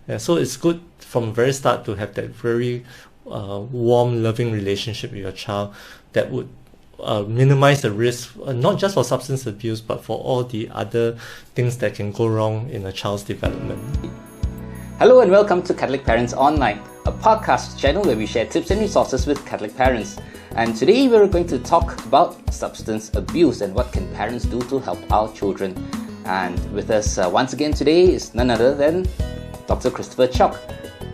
Yeah, so it's good from the very start to have that very warm, loving relationship with your child that would minimize the risk, not just for substance abuse, but for all the other things that can go wrong in a child's development. Hello and welcome to Catholic Parents Online, a podcast channel where we share tips and resources with Catholic parents. And today we're going to talk about substance abuse and what can parents do to help our children. And with us once again today is none other than Dr. Christopher Cheok.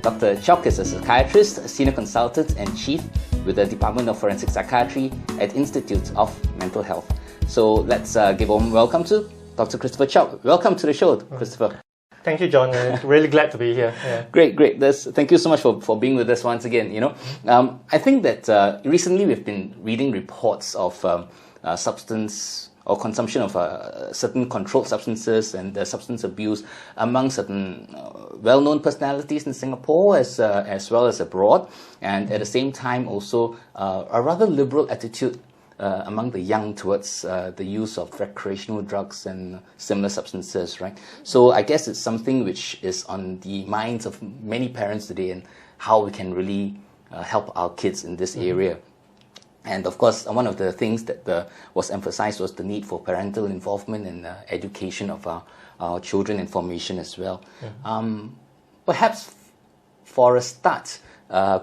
Dr. Cheok is a psychiatrist, a senior consultant and chief with the Department of Forensic Psychiatry at Institute of Mental Health. So let's give a warm welcome to Dr. Christopher Cheok. Welcome to the show, Christopher. Thank you, John. Really glad to be here. Yeah. Great. Thank you so much for being with us once again. I think that recently we've been reading reports of substance or consumption of certain controlled substances and substance abuse among certain well-known personalities in Singapore as well as abroad, and at the same time also a rather liberal attitude among the young towards the use of recreational drugs and similar substances, right? So I guess it's something which is on the minds of many parents today, and how we can really help our kids in this area. And of course, one of the things that was emphasized was the need for parental involvement and education of our children and formation as well. Perhaps for a start,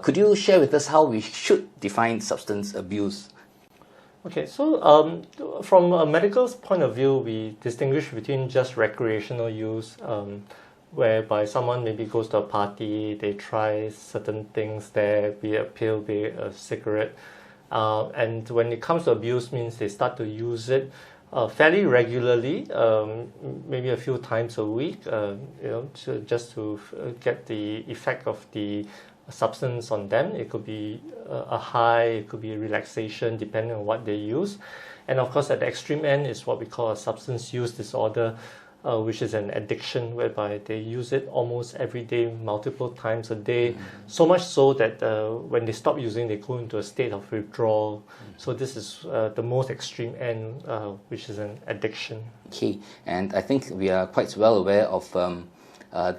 could you share with us how we should define substance abuse? Okay, so from a medical point of view, we distinguish between just recreational use, whereby someone maybe goes to a party, they try certain things there, be it a pill, be it a cigarette, and when it comes to abuse, means they start to use it fairly regularly, maybe a few times a week, just to get the effect of the substance on them. It could be a high, it could be a relaxation, depending on what they use. And of course, at the extreme end is what we call a substance use disorder, which is an addiction whereby they use it almost every day, multiple times a day, so much so that when they stop using, they go into a state of withdrawal. So this is the most extreme end, which is an addiction. Okay, and I think we are quite well aware of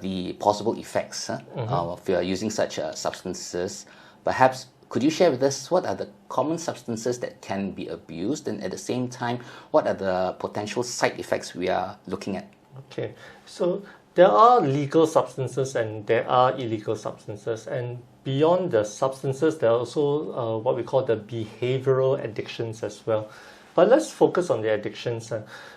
the possible effects of using such substances. Perhaps could you share with us what are the common substances that can be abused, and at the same time, what are the potential side effects we are looking at? Okay, so there are legal substances and there are illegal substances, and beyond the substances, there are also what we call the behavioral addictions as well. But let's focus on the addictions.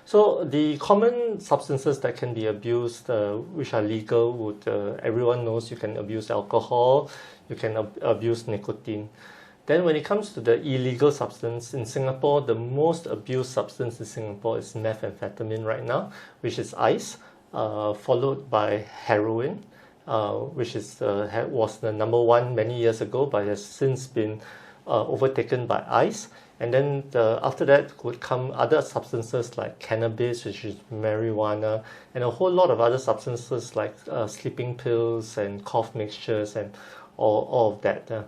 So the common substances that can be abused, which are legal, would everyone knows you can abuse alcohol, you can abuse nicotine. Then when it comes to the illegal substance, in Singapore, the most abused substance in Singapore is methamphetamine right now, which is ice, followed by heroin, which was the number one many years ago, but has since been overtaken by ice. And then after that would come other substances like cannabis, which is marijuana, and a whole lot of other substances like sleeping pills and cough mixtures and all of that.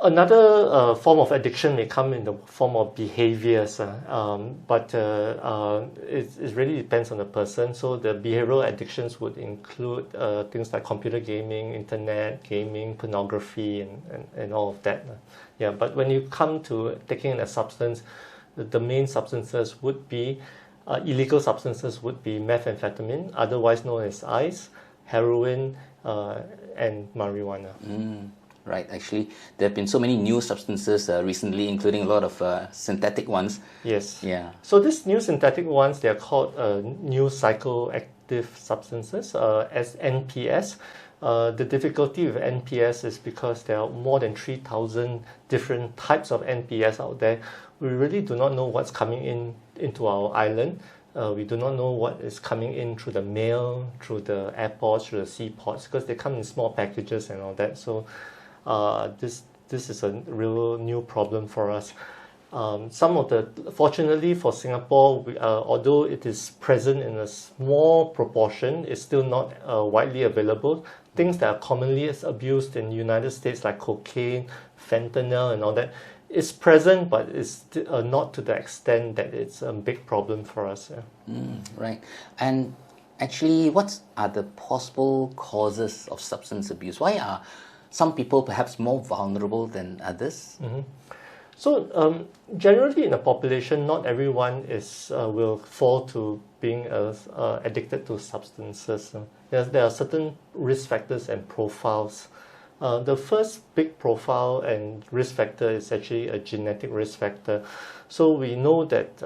Another form of addiction may come in the form of behaviors, but it really depends on the person. So the behavioral addictions would include things like computer gaming, internet gaming, pornography, and all of that. Yeah, but when you come to taking a substance, the main substances would be illegal substances would be methamphetamine, otherwise known as ice, heroin, and marijuana. Right, actually, there have been so many new substances recently, including a lot of synthetic ones. Yes. Yeah. So these new synthetic ones, they are called new psychoactive substances, as NPS. The difficulty with NPS is because there are more than 3,000 different types of NPS out there. We really do not know what's coming into our island. We do not know what is coming in through the mail, through the airports, through the seaports, because they come in small packages and all that. So this is a real new problem for us. Fortunately for Singapore, although it is present in a small proportion, it's still not widely available. Things that are commonly abused in the United States, like cocaine, fentanyl, and all that, is present, but it's not to the extent that it's a big problem for us. Yeah. Right. And actually, what are the possible causes of substance abuse? Why are some people perhaps more vulnerable than others? So generally in a population, not everyone will fall to being addicted to substances. There are certain risk factors and profiles. The first big profile and risk factor is actually a genetic risk factor. So we know that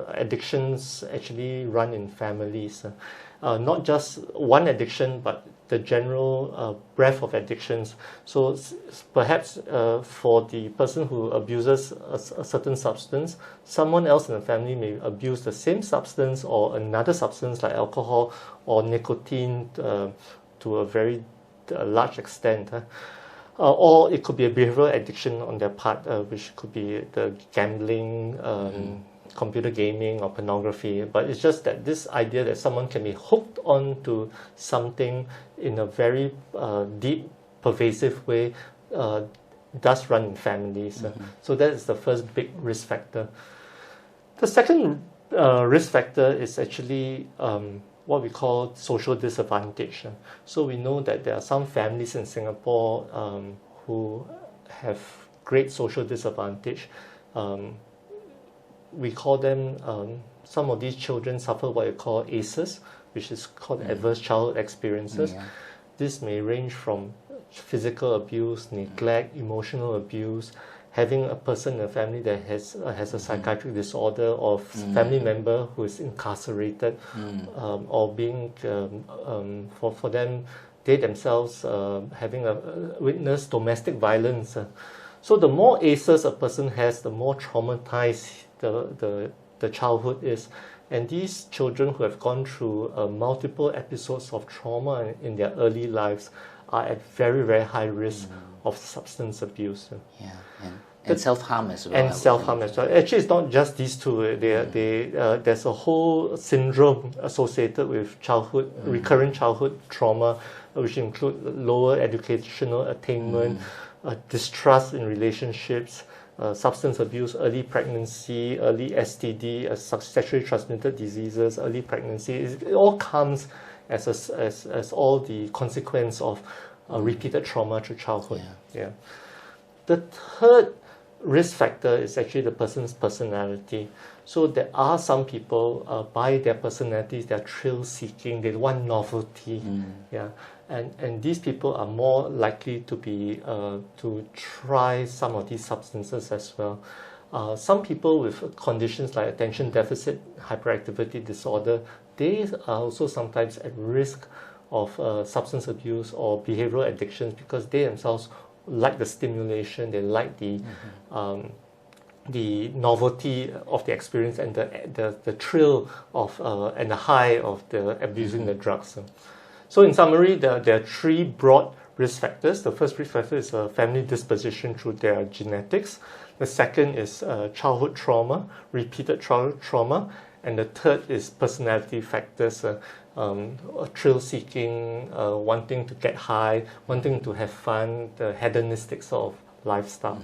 addictions actually run in families. Not just one addiction, but the general breadth of addictions. So perhaps for the person who abuses a certain substance, someone else in the family may abuse the same substance or another substance like alcohol or nicotine to a very large extent. Or it could be a behavioral addiction on their part, which could be the gambling, computer gaming or pornography. But it's just that this idea that someone can be hooked on to something in a very deep, pervasive way does run in families. So that is the first big risk factor. The second risk factor is actually what we call social disadvantage. So we know that there are some families in Singapore who have great social disadvantage. We call them, some of these children suffer what we call ACEs, which is called adverse childhood experiences. This may range from physical abuse, neglect, emotional abuse, having a person in the family that has a psychiatric disorder, or family member who is incarcerated, or being for them, they themselves having witnessed domestic violence. So the more ACEs a person has, the more traumatized the childhood is. And these children who have gone through multiple episodes of trauma in their early lives are at very, very high risk of substance abuse. And self-harm as well. And self-harm as well. Actually, it's not just these two. There's a whole syndrome associated with childhood, recurrent childhood trauma, which include lower educational attainment, distrust in relationships, substance abuse, early pregnancy, early STD, sexually transmitted diseases, early pregnancy. It all comes as all the consequence of repeated trauma through childhood. The third risk factor is actually the person's personality. So there are some people, by their personalities, they're thrill-seeking, they want novelty. And these people are more likely to be to try some of these substances as well. Some people with conditions like attention deficit hyperactivity disorder, they are also sometimes at risk of substance abuse or behavioral addictions because they themselves like the stimulation, they like the novelty of the experience and the thrill of and the high of the abusing the drugs. So in summary, there are three broad risk factors. The first risk factor is family disposition through their genetics. The second is childhood trauma, repeated childhood trauma. And the third is personality factors, thrill-seeking, wanting to get high, wanting to have fun, the hedonistic sort of lifestyle.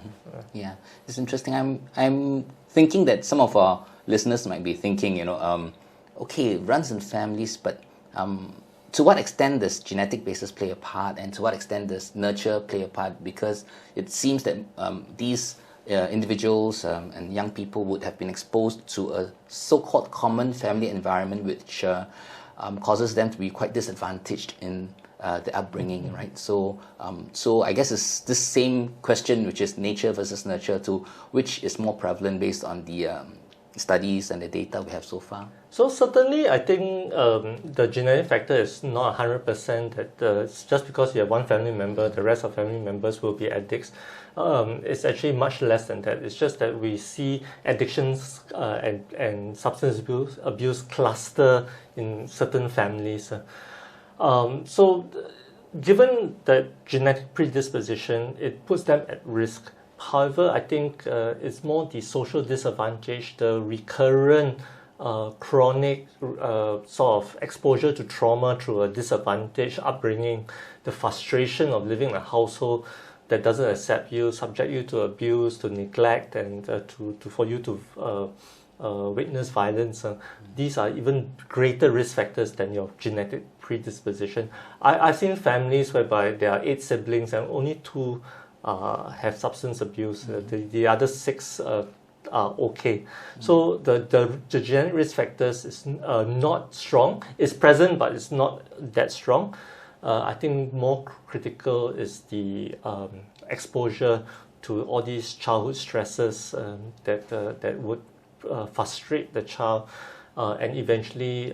Yeah, it's interesting. I'm thinking that some of our listeners might be thinking, okay, it runs in families, but to what extent does genetic basis play a part, and to what extent does nurture play a part? Because it seems that these individuals and young people would have been exposed to a so-called common family environment which causes them to be quite disadvantaged in the upbringing, right? So I guess it's this same question, which is nature versus nurture, to which is more prevalent based on the studies and the data we have so far. So certainly, I think the genetic factor is not 100% that just because you have one family member, the rest of family members will be addicts. It's actually much less than that. It's just that we see addictions and substance abuse cluster in certain families. So given the genetic predisposition, it puts them at risk. However, I think it's more the social disadvantage, the recurrent chronic sort of exposure to trauma through a disadvantaged upbringing, the frustration of living in a household that doesn't accept you, subject you to abuse, to neglect, and for you to witness violence, these are even greater risk factors than your genetic predisposition. I've seen families whereby there are 8 siblings and only 2 have substance abuse. The other 6 are okay. So the genetic risk factors is not strong. It's present, but it's not that strong. I think more critical is the exposure to all these childhood stresses that would frustrate the child, and eventually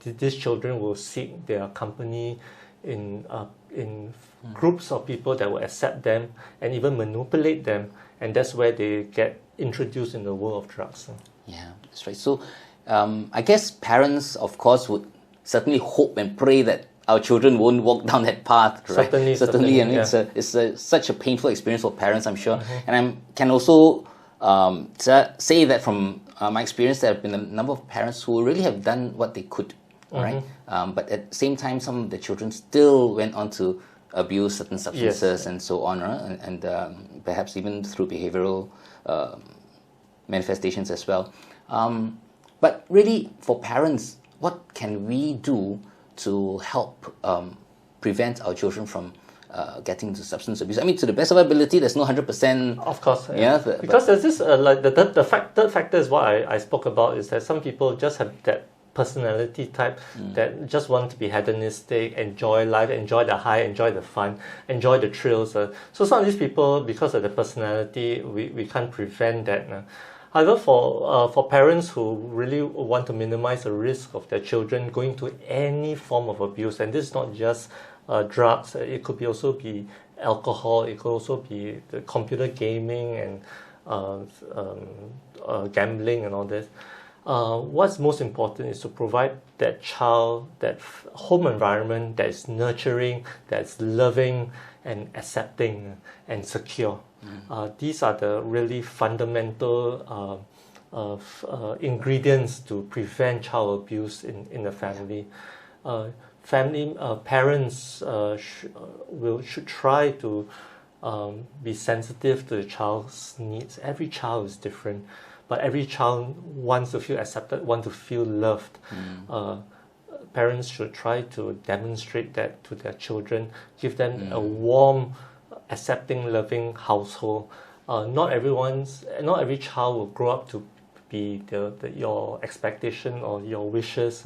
these children will seek their company in groups of people that will accept them and even manipulate them, and that's where they get introduced in the world of drugs. Yeah, that's right. So I guess parents, of course, would certainly hope and pray that our children won't walk down that path, right? Certainly, and yeah. it's such a painful experience for parents, I'm sure. And I can also say that from my experience, there have been a number of parents who really have done what they could, right? But at the same time, some of the children still went on to abuse certain substances and so on, right? And perhaps even through behavioral manifestations as well. But really, for parents, what can we do to help prevent our children from getting into substance abuse? I mean, to the best of our ability, there's no 100%. Of course, yeah. Because there's this like the third factor is what I spoke about, is that some people just have that personality type that just want to be hedonistic, enjoy life, enjoy the high, enjoy the fun, enjoy the thrills. So some of these people, because of the personality, we can't prevent that. However, for parents who really want to minimize the risk of their children going to any form of abuse, and this is not just drugs, it could also be alcohol, it could also be the computer gaming and gambling and all this. What's most important is to provide that child that home environment that is nurturing, that's loving and accepting and secure. These are the really fundamental ingredients to prevent child abuse in the family. Parents should try to be sensitive to the child's needs. Every child is different, but every child wants to feel accepted, wants to feel loved. Parents should try to demonstrate that to their children, give them a warm, accepting, loving household. Not every child will grow up to be your expectation or your wishes.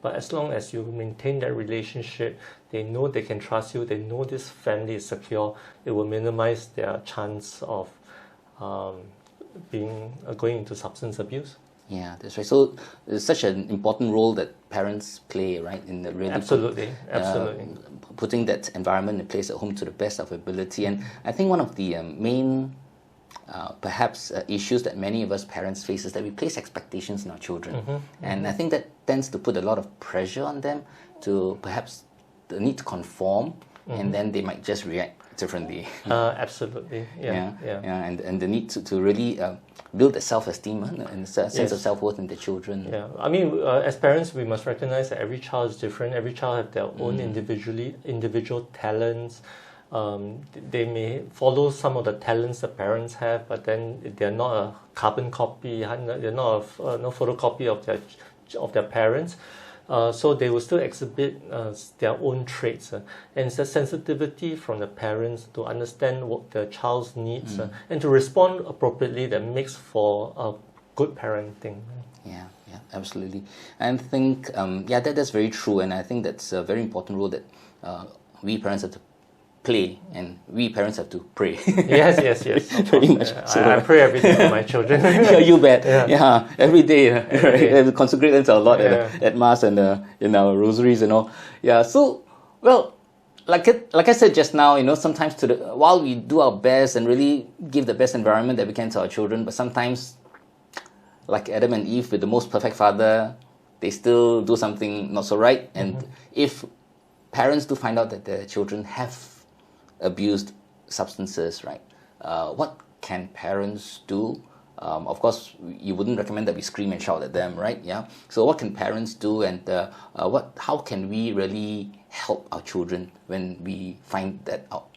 But as long as you maintain that relationship, they know they can trust you, they know this family is secure, it will minimize their chance of going into substance abuse. Yeah, that's right. So it's such an important role that parents play, right, in the really absolutely putting that environment in place at home to the best of ability. And I think one of the main perhaps issues that many of us parents face is that we place expectations in our children, and I think that tends to put a lot of pressure on them to perhaps the need to conform, and then they might just react differently. Absolutely, and the need to really build a self-esteem and a sense of self-worth in their children. Yeah, I mean, as parents, we must recognize that every child is different. Every child have their own individual talents. They may follow some of the talents the parents have, but then they're not a carbon copy. They're not no photocopy of their parents. So they will still exhibit their own traits, and it's a sensitivity from the parents to understand what the child's needs and to respond appropriately that makes for good parenting. Yeah, absolutely. I think that's very true, and I think that's a very important role that we parents have to play, and we parents have to pray. Yes. Very much. So, I pray every day for my children. Yeah, you bet. Yeah, every day. Right? We consecrate them a lot at Mass and in our rosaries and all. Yeah, so, well, like I said just now, sometimes while we do our best and really give the best environment that we can to our children, but sometimes, like Adam and Eve with the most perfect father, they still do something not so right. And if parents do find out that their children have abused substances, right? What can parents do? Of course, you wouldn't recommend that we scream and shout at them, right? Yeah. So what can parents do, and how can we really help our children when we find that out?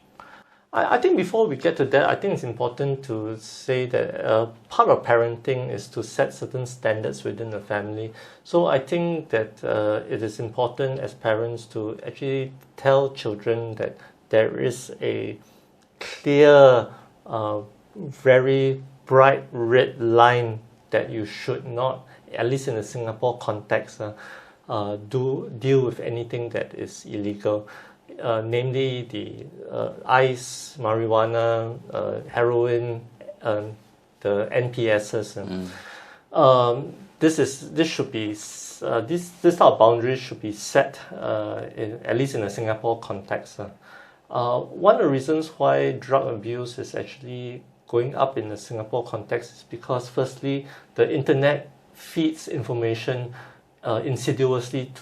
I think before we get to that, I think it's important to say that part of parenting is to set certain standards within the family. So I think that it is important as parents to actually tell children that there is a clear, very bright red line that you should not, at least in the Singapore context, deal with anything that is illegal. Namely the ice, marijuana, heroin, the NPSs. This should be this type of boundaries should be set at least in a Singapore context. One of the reasons why drug abuse is actually going up in the Singapore context is because, firstly, the internet feeds information insidiously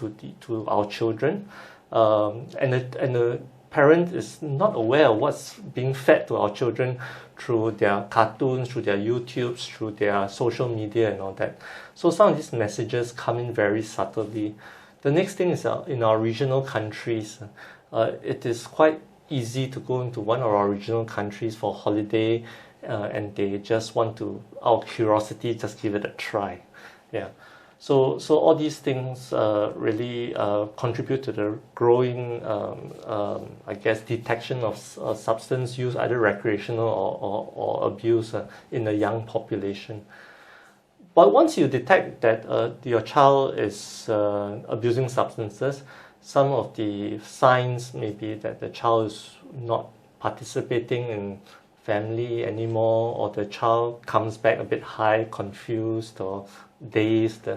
to our children. And the parent is not aware of what's being fed to our children through their cartoons, through their YouTubes, through their social media and all that. So some of these messages come in very subtly. The next thing is in our regional countries, it is quite easy to go into one of our regional countries for holiday and they just want to, out of curiosity, just give it a try. Yeah. So all these things really contribute to the growing, I guess, detection of substance use, either recreational or abuse in the young population. But once you detect that your child is abusing substances, some of the signs may be that the child is not participating in family anymore, or the child comes back a bit high, confused or dazed.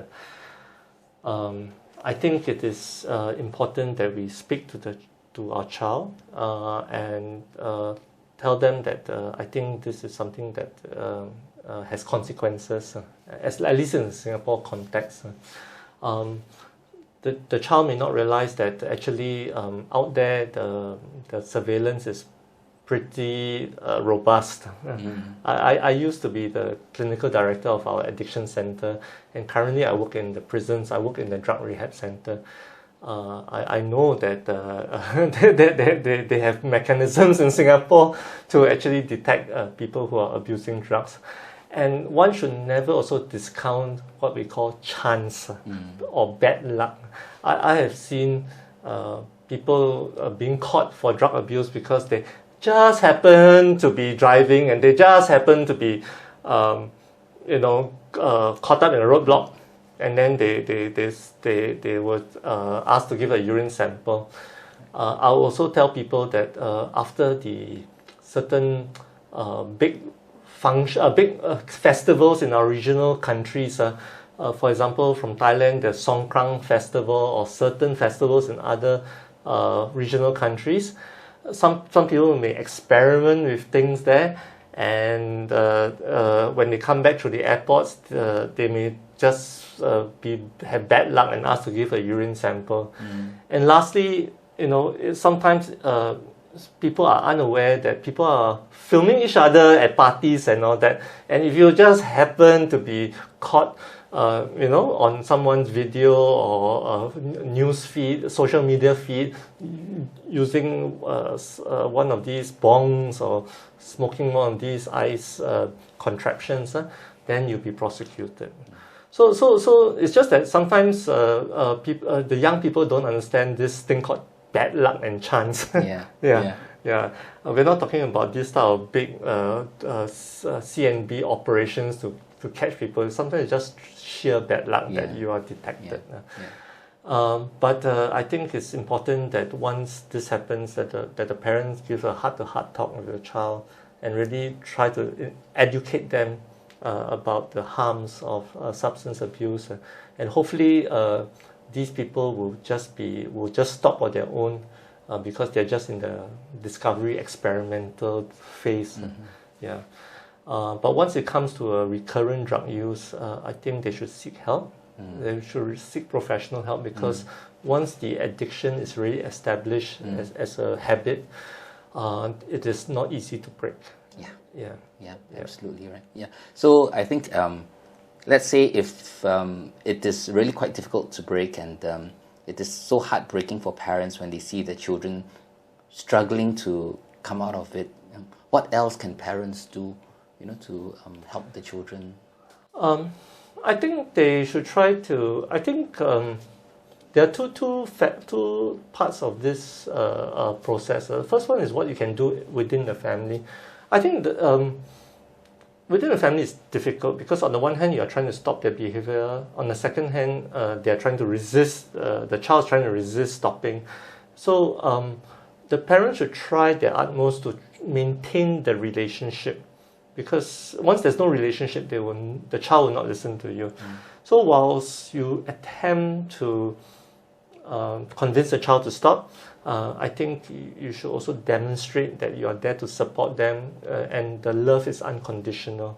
I think it is important that we speak to our child and tell them that I think this is something that has consequences, at least in the Singapore context. The child may not realize that actually out there the surveillance is pretty robust. I used to be the clinical director of our addiction center, and currently I work in the prisons. I work in the drug rehab center. I know that they have mechanisms in Singapore to actually detect people who are abusing drugs. And one should never also discount what we call chance or bad luck. I have seen people being caught for drug abuse because they just happen to be driving and they just happen to be, caught up in a roadblock, and then they were asked to give a urine sample. I'll also tell people that after the certain big festivals in our regional countries, for example, from Thailand, the Songkran festival or certain festivals in other regional countries. Some people may experiment with things there, and when they come back to the airports, they may just have bad luck and ask to give a urine sample. And lastly, sometimes people are unaware that people are filming each other at parties and all that, and if you just happen to be caught on someone's video or news feed, social media feed, using one of these bongs or smoking one of these ice contraptions, then you'll be prosecuted. So it's just that sometimes the young people don't understand this thing called bad luck and chance. Yeah. We're not talking about this type of big CNB operations to catch people. Sometimes it's just sheer bad luck that you are detected. But I think it's important that once this happens, that the parents give a heart-to-heart talk with the child and really try to educate them about the harms of substance abuse, and hopefully these people will just stop on their own because they're just in the discovery experimental phase. But once it comes to a recurrent drug use, I think they should seek help. They should seek professional help, because once the addiction is really established as a habit, it is not easy to break. Absolutely right. So I think let's say if it is really quite difficult to break, and it is so heartbreaking for parents when they see their children struggling to come out of it? What else can parents do, to help the children? I think they should try to. I think there are two parts of this process. The first one is what you can do within the family. I think within the family is difficult because on the one hand you are trying to stop their behavior. On the second hand, they are trying to resist. The child's trying to resist stopping. So the parents should try their utmost to maintain the relationship, because once there's no relationship, the child will not listen to you. So whilst you attempt to convince the child to stop, I think you should also demonstrate that you are there to support them, and the love is unconditional.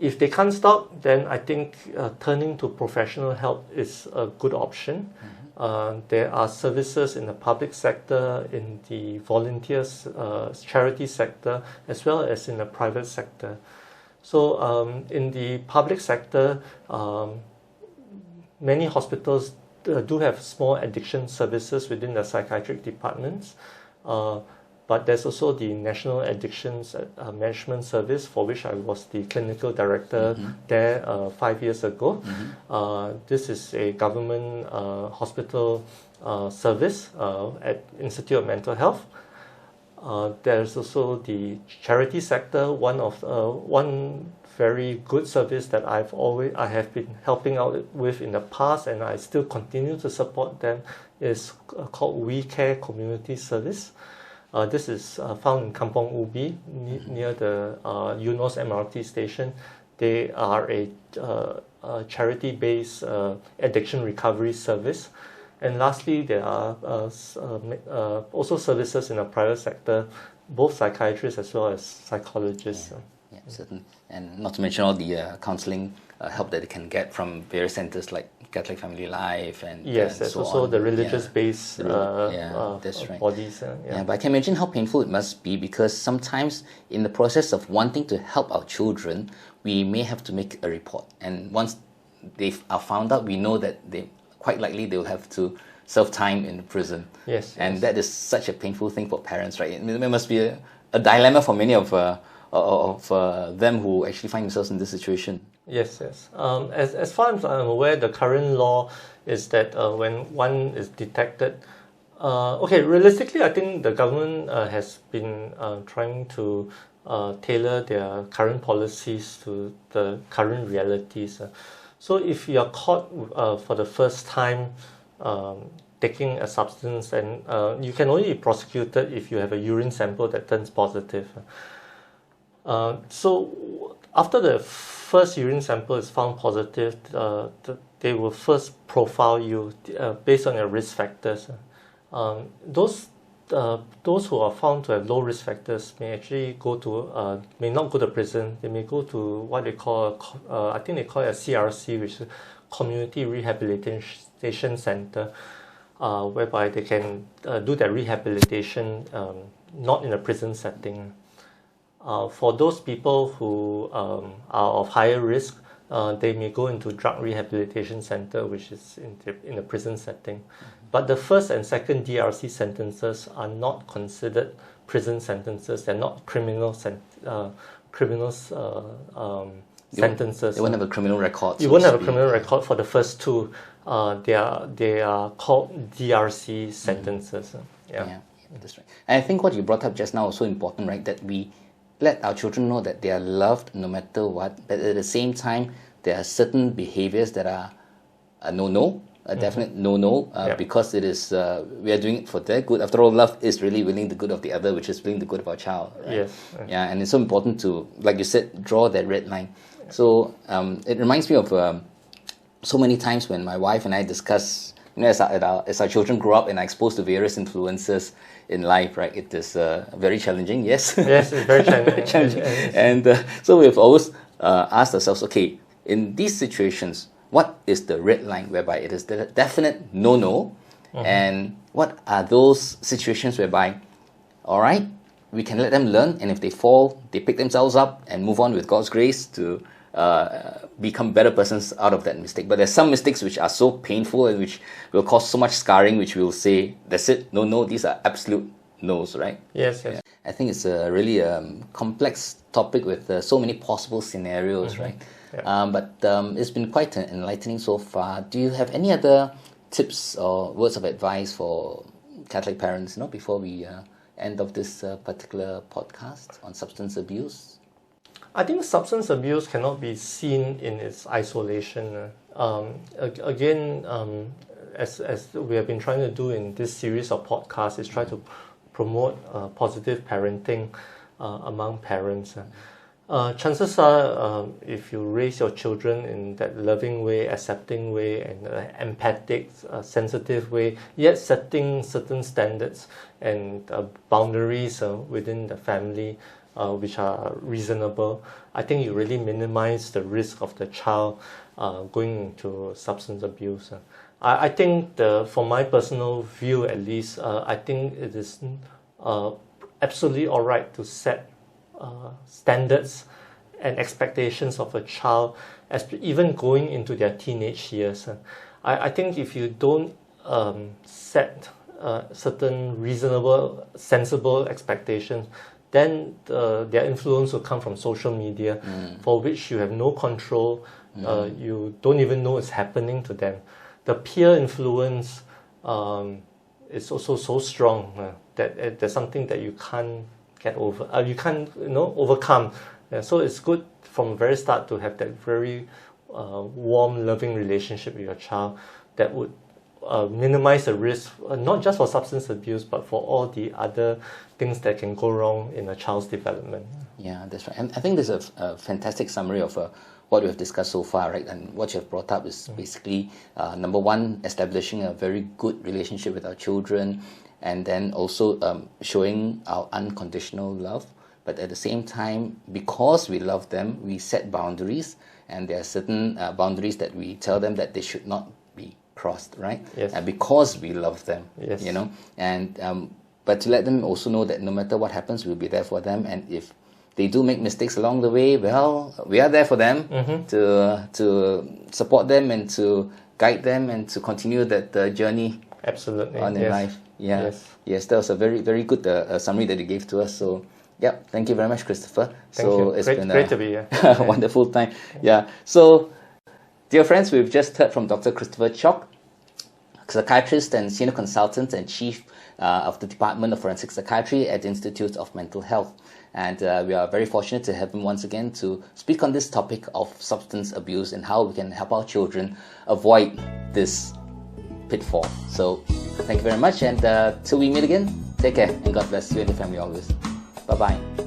If they can't stop, then I think turning to professional help is a good option. There are services in the public sector, in the volunteers, charity sector, as well as in the private sector. So in the public sector, many hospitals do have small addiction services within the psychiatric departments. But there's also the National Addictions Management Service, for which I was the clinical director there 5 years ago. This is a government hospital service at Institute of Mental Health. There's also the charity sector. One very good service that I have been helping out with in the past, and I still continue to support them, is called We Care Community Service. This is found in Kampong Ubi, near the Eunos MRT station. They are a charity-based addiction recovery service. And lastly, there are also services in the private sector, both psychiatrists as well as psychologists. Yeah, certainly. And not to mention all the counseling help that they can get from various centers like Catholic Family Life and yes, there's so also on. the religious-based that's right. bodies. But I can imagine how painful it must be, because sometimes in the process of wanting to help our children, we may have to make a report. And once they are found out, we know that quite likely they will have to serve time in prison. Yes. And that is such a painful thing for parents, right? It must be a dilemma for many of them who actually find themselves in this situation. Yes. As far as I'm aware, the current law is that when one is detected, realistically, I think the government has been trying to tailor their current policies to the current realities. So if you are caught for the first time taking a substance, and you can only be prosecuted if you have a urine sample that turns positive. So after the first urine sample is found positive, they will first profile you based on your risk factors. Those who are found to have low risk factors may actually may not go to prison. They may go to what they call, I think they call it a CRC, which is Community Rehabilitation Center, whereby they can do their rehabilitation not in a prison setting. For those people who are of higher risk, they may go into drug rehabilitation center, which is in the prison setting. But the first and second DRC sentences are not considered prison sentences. They're not sentences. They won't have a criminal record. You won't have a criminal record for the first two. They are called DRC sentences. Yeah, that's right. And I think what you brought up just now is so important, right? That we let our children know that they are loved no matter what, but at the same time, there are certain behaviors that are a no-no, a definite no-no, because it is we are doing it for their good. After all, love is really willing the good of the other, which is willing the good of our child. Right? Yes. Yeah, and it's so important to, like you said, draw that red line. So it reminds me of so many times when my wife and I discuss, as our children grow up and are exposed to various influences in life, right? It is very challenging, yes? Yes, it's very challenging. And so we've always asked ourselves, okay, in these situations, what is the red line whereby it is the definite no-no? And what are those situations whereby, all right, we can let them learn, and if they fall, they pick themselves up and move on with God's grace to become better persons out of that mistake. But there's some mistakes which are so painful and which will cause so much scarring, which we will say, that's it, no, these are absolute knows, right? Yes. Yeah. I think it's a really complex topic with so many possible scenarios, right? Yeah. But it's been quite enlightening so far. Do you have any other tips or words of advice for Catholic parents, before we end of this particular podcast on substance abuse? I think substance abuse cannot be seen in its isolation. Again, as we have been trying to do in this series of podcasts, is try to promote positive parenting among parents. Chances are, if you raise your children in that loving way, accepting way, and empathic, sensitive way, yet setting certain standards and boundaries within the family, which are reasonable, I think you really minimize the risk of the child going into substance abuse. I think, for my personal view at least, I think it is absolutely all right to set standards and expectations of a child as even going into their teenage years. I think if you don't set certain reasonable, sensible expectations, then their influence will come from social media, for which you have no control. You don't even know it's happening to them. The peer influence is also so strong that there's something that you can't get over. You can't overcome. So it's good from the very start to have that very warm, loving relationship with your child that would minimize the risk, not just for substance abuse, but for all the other things that can go wrong in a child's development. Yeah, that's right. And I think there's a fantastic summary of what we have discussed so far, right? And what you have brought up is basically, number one, establishing a very good relationship with our children, and then also showing our unconditional love. But at the same time, because we love them, we set boundaries, and there are certain boundaries that we tell them that they should not be crossed, right? Yes. And because we love them, Yes. and but to let them also know that no matter what happens, we'll be there for them, and if they do make mistakes along the way, well, we are there for them to support them and to guide them and to continue that journey. Absolutely. On in life. Yeah. Yes, that was a very, very good summary that you gave to us. So, yeah, thank you very much, Christopher. Thank you. It's been great to be here. Wonderful time. Yeah. So, dear friends, we've just heard from Dr. Christopher Cheok, psychiatrist and senior consultant and chief of the Department of Forensic Psychiatry at the Institute of Mental Health. And we are very fortunate to have him once again to speak on this topic of substance abuse and how we can help our children avoid this pitfall. So, thank you very much, and till we meet again, take care and God bless you and your family always. Bye-bye.